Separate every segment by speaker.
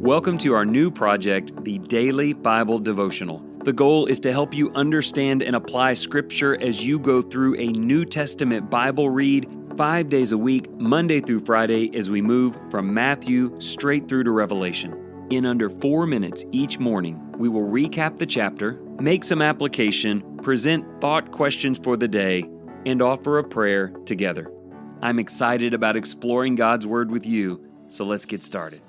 Speaker 1: Welcome to our new project, the Daily Bible Devotional. The goal is to help you understand and apply Scripture as you go through a New Testament Bible read 5 days a week, Monday through Friday, as we move from Matthew straight through to Revelation. In under 4 minutes each morning, we will recap the chapter, make some application, present thought questions for the day, and offer a prayer together. I'm excited about exploring God's Word with you, so let's get started.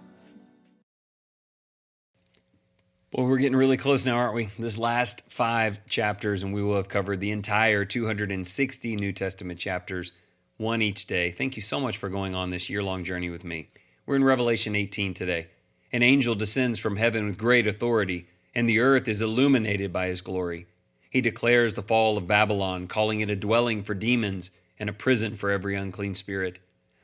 Speaker 1: Well, we're getting really close now, aren't we? This last 5 chapters, and we will have covered the entire 260 New Testament chapters, one each day. Thank you so much for going on this year-long journey with me. We're in Revelation 18 today. An angel descends from heaven with great authority, and the earth is illuminated by his glory. He declares the fall of Babylon, calling it a dwelling for demons and a prison for every unclean spirit.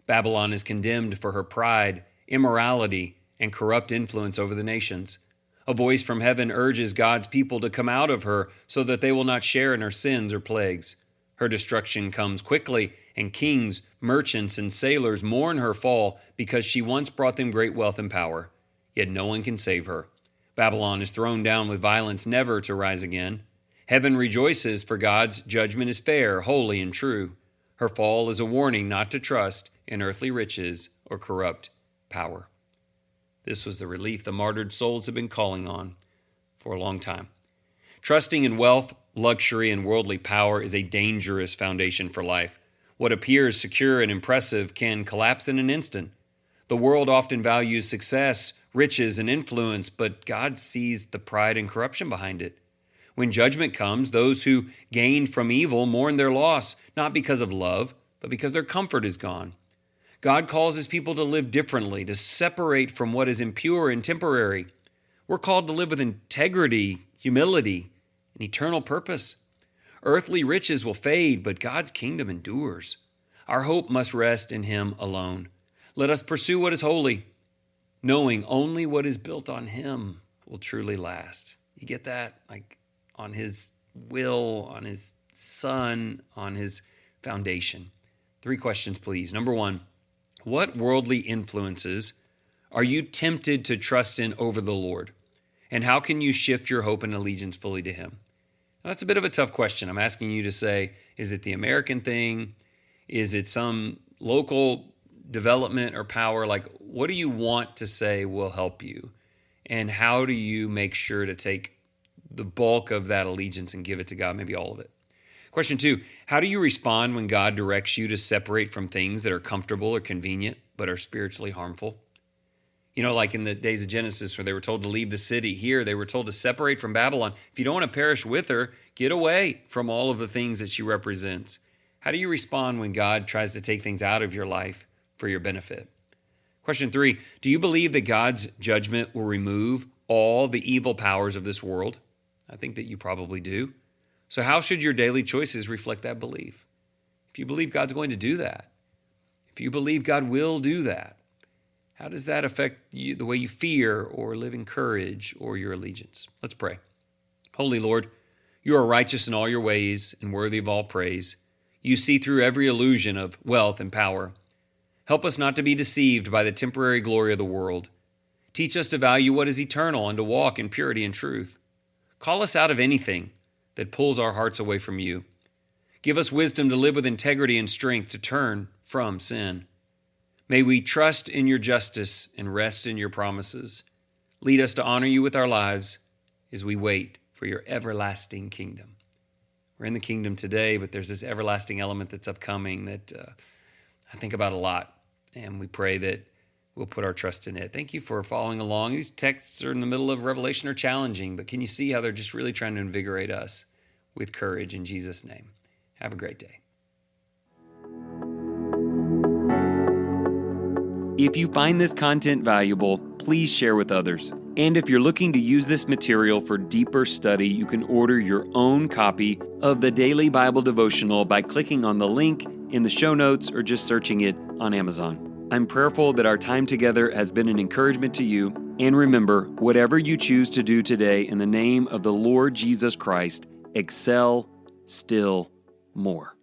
Speaker 1: Babylon is condemned for her pride, immorality, and corrupt influence over the nations. A voice from heaven urges God's people to come out of her so that they will not share in her sins or plagues. Her destruction comes quickly, and kings, merchants, and sailors mourn her fall because she once brought them great wealth and power. Yet no one can save her. Babylon is thrown down with violence, never to rise again. Heaven rejoices, for God's judgment is fair, holy, and true. Her fall is a warning not to trust in earthly riches or corrupt power. This was the relief the martyred souls have been calling on for a long time. Trusting in wealth, luxury, and worldly power is a dangerous foundation for life. What appears secure and impressive can collapse in an instant. The world often values success, riches, and influence, but God sees the pride and corruption behind it. When judgment comes, those who gained from evil mourn their loss, not because of love, but because their comfort is gone. God calls his people to live differently, to separate from what is impure and temporary. We're called to live with integrity, humility, and eternal purpose. Earthly riches will fade, but God's kingdom endures. Our hope must rest in him alone. Let us pursue what is holy, knowing only what is built on him will truly last. You get that? Like on his will, on his son, on his foundation. 3 questions, please. Number 1, what worldly influences are you tempted to trust in over the Lord? And how can you shift your hope and allegiance fully to him? Now, that's a bit of a tough question. I'm asking you to say, is it the American thing? Is it some local development or power? Like, what do you want to say will help you? And how do you make sure to take the bulk of that allegiance and give it to God, maybe all of it? Question 2, how do you respond when God directs you to separate from things that are comfortable or convenient but are spiritually harmful? You know, like in the days of Genesis where they were told to leave the city. Here, they were told to separate from Babylon. If you don't want to perish with her, get away from all of the things that she represents. How do you respond when God tries to take things out of your life for your benefit? Question 3, do you believe that God's judgment will remove all the evil powers of this world? I think that you probably do. So how should your daily choices reflect that belief? If you believe God's going to do that, if you believe God will do that, how does that affect you, the way you fear or live in courage or your allegiance? Let's pray. Holy Lord, you are righteous in all your ways and worthy of all praise. You see through every illusion of wealth and power. Help us not to be deceived by the temporary glory of the world. Teach us to value what is eternal and to walk in purity and truth. Call us out of anything that pulls our hearts away from you. Give us wisdom to live with integrity and strength to turn from sin. May we trust in your justice and rest in your promises. Lead us to honor you with our lives as we wait for your everlasting kingdom. We're in the kingdom today, but there's this everlasting element that's upcoming that I think about a lot, and we pray that we'll put our trust in it. Thank you for following along. These texts are in the middle of Revelation are challenging, but can you see how they're just really trying to invigorate us with courage in Jesus' name? Have a great day. If you find this content valuable, please share with others. And if you're looking to use this material for deeper study, you can order your own copy of the Daily Bible Devotional by clicking on the link in the show notes or just searching it on Amazon. I'm prayerful that our time together has been an encouragement to you. And remember, whatever you choose to do today in the name of the Lord Jesus Christ, excel still more.